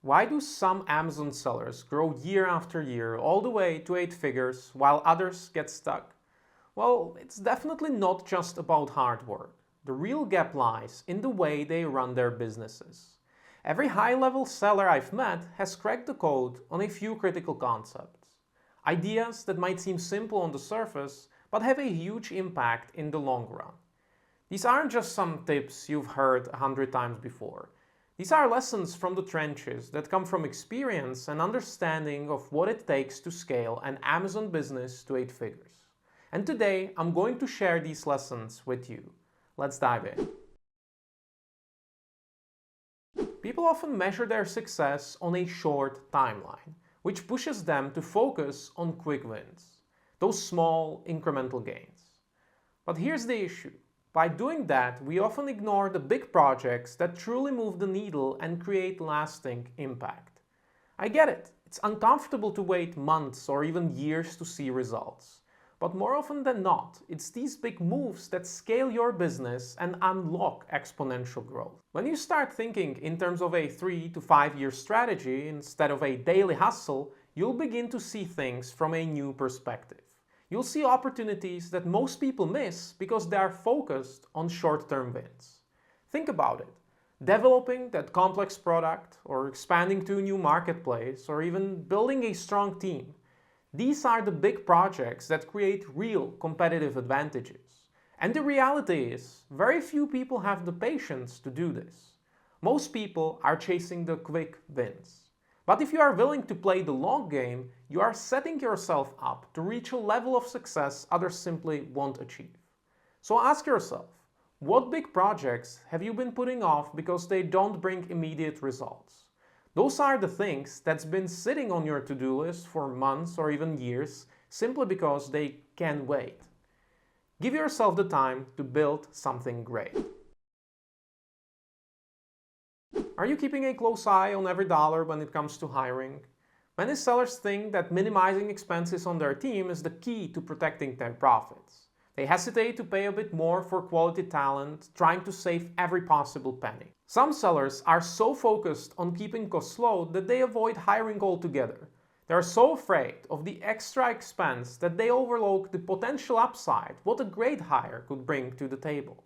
Why do some Amazon sellers grow year after year all the way to 8 figures while others get stuck? Well, it's definitely not just about hard work. The real gap lies in the way they run their businesses. Every high-level seller I've met has cracked the code on a few critical concepts. Ideas that might seem simple on the surface, but have a huge impact in the long run. These aren't just some tips you've heard 100 times before. These are lessons from the trenches that come from experience and understanding of what it takes to scale an Amazon business to 8 figures. And today, I'm going to share these lessons with you. Let's dive in. People often measure their success on a short timeline, which pushes them to focus on quick wins, those small incremental gains. But here's the issue. By doing that, we often ignore the big projects that truly move the needle and create lasting impact. I get it. It's uncomfortable to wait months or even years to see results. But more often than not, it's these big moves that scale your business and unlock exponential growth. When you start thinking in terms of a 3 to 5 year strategy instead of a daily hustle, you'll begin to see things from a new perspective. You'll see opportunities that most people miss because they are focused on short-term wins. Think about it. Developing that complex product, or expanding to a new marketplace, or even building a strong team. These are the big projects that create real competitive advantages. And the reality is, very few people have the patience to do this. Most people are chasing the quick wins. But if you are willing to play the long game, you are setting yourself up to reach a level of success others simply won't achieve. So ask yourself, what big projects have you been putting off because they don't bring immediate results? Those are the things that's been sitting on your to-do list for months or even years simply because they can wait. Give yourself the time to build something great. Are you keeping a close eye on every dollar when it comes to hiring? Many sellers think that minimizing expenses on their team is the key to protecting their profits. They hesitate to pay a bit more for quality talent, trying to save every possible penny. Some sellers are so focused on keeping costs low that they avoid hiring altogether. They are so afraid of the extra expense that they overlook the potential upside what a great hire could bring to the table.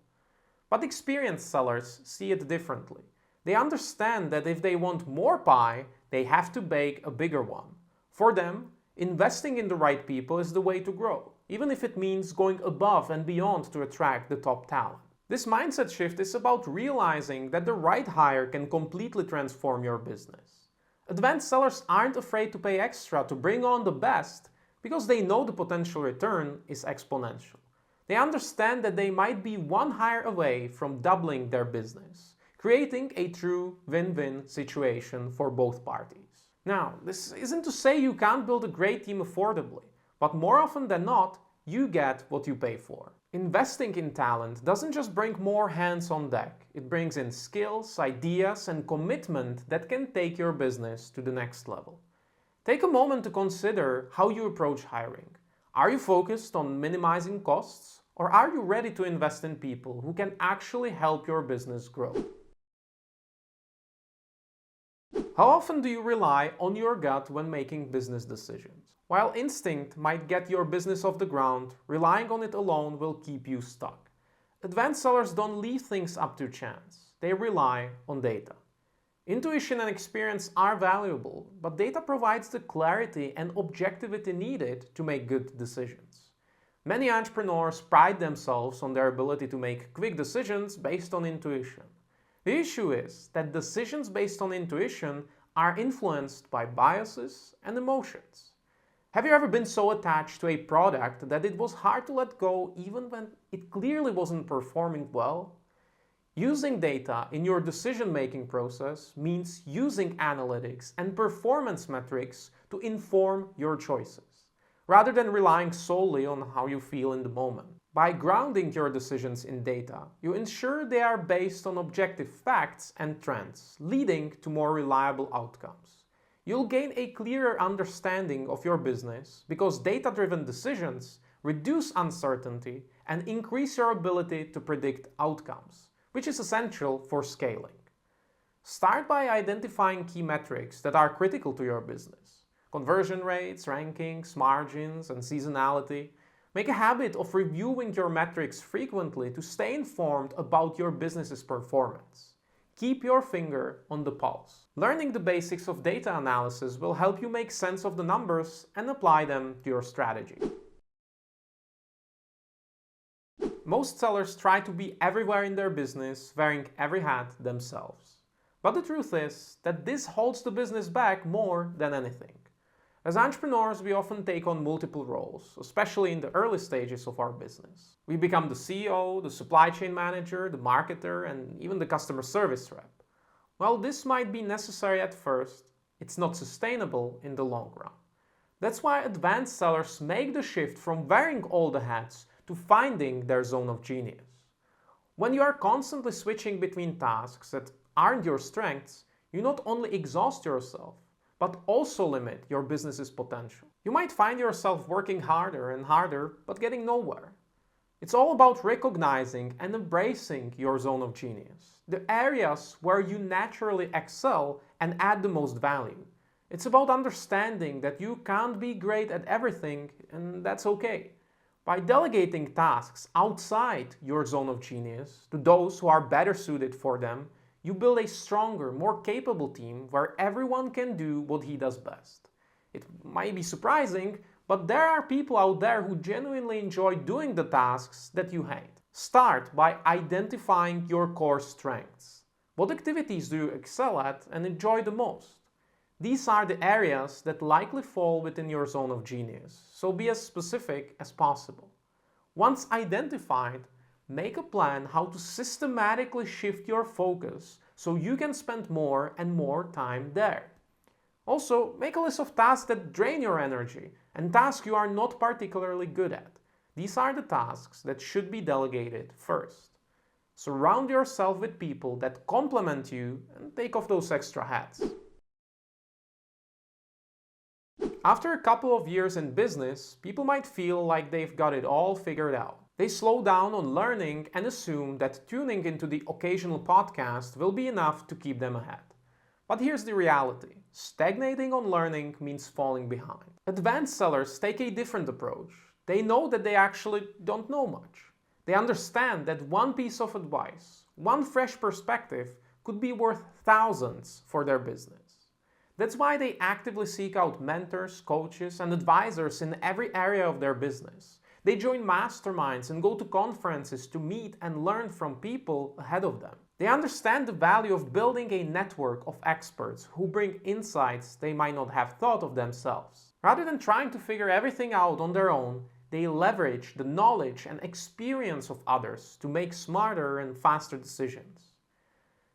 But experienced sellers see it differently. They understand that if they want more pie, they have to bake a bigger one. For them, investing in the right people is the way to grow, even if it means going above and beyond to attract the top talent. This mindset shift is about realizing that the right hire can completely transform your business. Advanced sellers aren't afraid to pay extra to bring on the best because they know the potential return is exponential. They understand that they might be one hire away from doubling their business, creating a true win-win situation for both parties. Now, this isn't to say you can't build a great team affordably, but more often than not, you get what you pay for. Investing in talent doesn't just bring more hands on deck, it brings in skills, ideas, and commitment that can take your business to the next level. Take a moment to consider how you approach hiring. Are you focused on minimizing costs, or are you ready to invest in people who can actually help your business grow? How often do you rely on your gut when making business decisions? While instinct might get your business off the ground, relying on it alone will keep you stuck. Advanced sellers don't leave things up to chance. They rely on data. Intuition and experience are valuable, but data provides the clarity and objectivity needed to make good decisions. Many entrepreneurs pride themselves on their ability to make quick decisions based on intuition. The issue is that decisions based on intuition are influenced by biases and emotions. Have you ever been so attached to a product that it was hard to let go even when it clearly wasn't performing well? Using data in your decision-making process means using analytics and performance metrics to inform your choices, rather than relying solely on how you feel in the moment. By grounding your decisions in data, you ensure they are based on objective facts and trends, leading to more reliable outcomes. You'll gain a clearer understanding of your business because data-driven decisions reduce uncertainty and increase your ability to predict outcomes, which is essential for scaling. Start by identifying key metrics that are critical to your business. Conversion rates, rankings, margins, and seasonality. Make a habit of reviewing your metrics frequently to stay informed about your business's performance. Keep your finger on the pulse. Learning the basics of data analysis will help you make sense of the numbers and apply them to your strategy. Most sellers try to be everywhere in their business, wearing every hat themselves. But the truth is that this holds the business back more than anything. As entrepreneurs, we often take on multiple roles, especially in the early stages of our business. We become the CEO, the supply chain manager, the marketer, and even the customer service rep. While this might be necessary at first, it's not sustainable in the long run. That's why advanced sellers make the shift from wearing all the hats to finding their zone of genius. When you are constantly switching between tasks that aren't your strengths, you not only exhaust yourself, but also limit your business's potential. You might find yourself working harder and harder, but getting nowhere. It's all about recognizing and embracing your zone of genius, the areas where you naturally excel and add the most value. It's about understanding that you can't be great at everything, and that's okay. By delegating tasks outside your zone of genius to those who are better suited for them, you build a stronger, more capable team where everyone can do what he does best. It might be surprising, but there are people out there who genuinely enjoy doing the tasks that you hate. Start by identifying your core strengths. What activities do you excel at and enjoy the most? These are the areas that likely fall within your zone of genius, so be as specific as possible. Once identified, make a plan how to systematically shift your focus so you can spend more and more time there. Also, make a list of tasks that drain your energy and tasks you are not particularly good at. These are the tasks that should be delegated first. Surround yourself with people that complement you and take off those extra hats. After a couple of years in business, people might feel like they've got it all figured out. They slow down on learning and assume that tuning into the occasional podcast will be enough to keep them ahead. But here's the reality. Stagnating on learning means falling behind. Advanced sellers take a different approach. They know that they actually don't know much. They understand that one piece of advice, one fresh perspective, could be worth thousands for their business. That's why they actively seek out mentors, coaches, and advisors in every area of their business. They join masterminds and go to conferences to meet and learn from people ahead of them. They understand the value of building a network of experts who bring insights they might not have thought of themselves. Rather than trying to figure everything out on their own, they leverage the knowledge and experience of others to make smarter and faster decisions.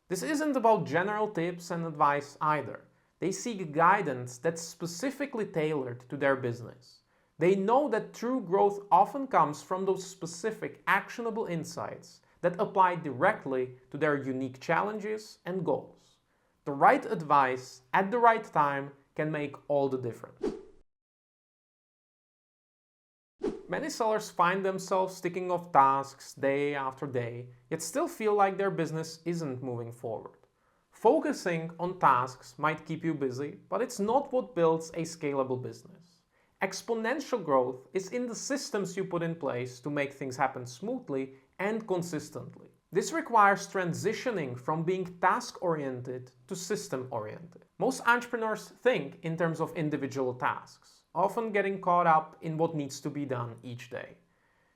This isn't about general tips and advice either. They seek guidance that's specifically tailored to their business. They know that true growth often comes from those specific actionable insights that apply directly to their unique challenges and goals. The right advice at the right time can make all the difference. Many sellers find themselves ticking off tasks day after day, yet still feel like their business isn't moving forward. Focusing on tasks might keep you busy, but it's not what builds a scalable business. Exponential growth is in the systems you put in place to make things happen smoothly and consistently. This requires transitioning from being task-oriented to system-oriented. Most entrepreneurs think in terms of individual tasks, often getting caught up in what needs to be done each day.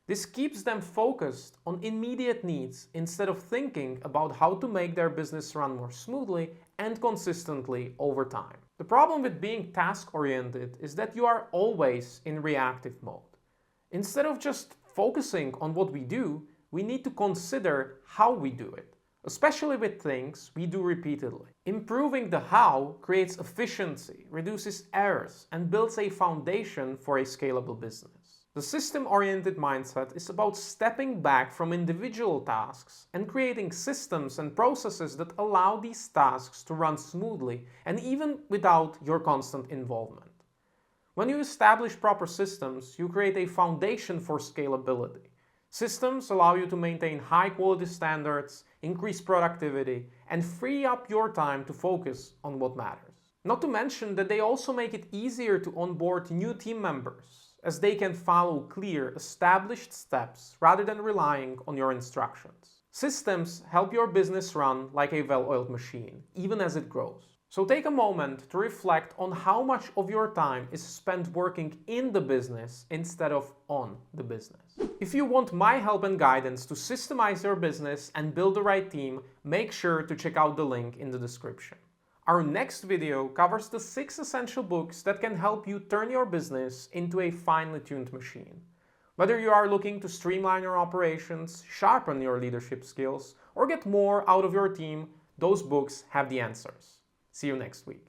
This keeps them focused on immediate needs instead of thinking about how to make their business run more smoothly and consistently over time. The problem with being task-oriented is that you are always in reactive mode. Instead of just focusing on what we do, we need to consider how we do it, especially with things we do repeatedly. Improving the how creates efficiency, reduces errors, and builds a foundation for a scalable business. The system-oriented mindset is about stepping back from individual tasks and creating systems and processes that allow these tasks to run smoothly and even without your constant involvement. When you establish proper systems, you create a foundation for scalability. Systems allow you to maintain high quality standards, increase productivity, and free up your time to focus on what matters. Not to mention that they also make it easier to onboard new team members, as they can follow clear, established steps rather than relying on your instructions. Systems help your business run like a well-oiled machine, even as it grows. So take a moment to reflect on how much of your time is spent working in the business instead of on the business. If you want my help and guidance to systemize your business and build the right team, make sure to check out the link in the description. Our next video covers the 6 essential books that can help you turn your business into a finely tuned machine. Whether you are looking to streamline your operations, sharpen your leadership skills, or get more out of your team, those books have the answers. See you next week.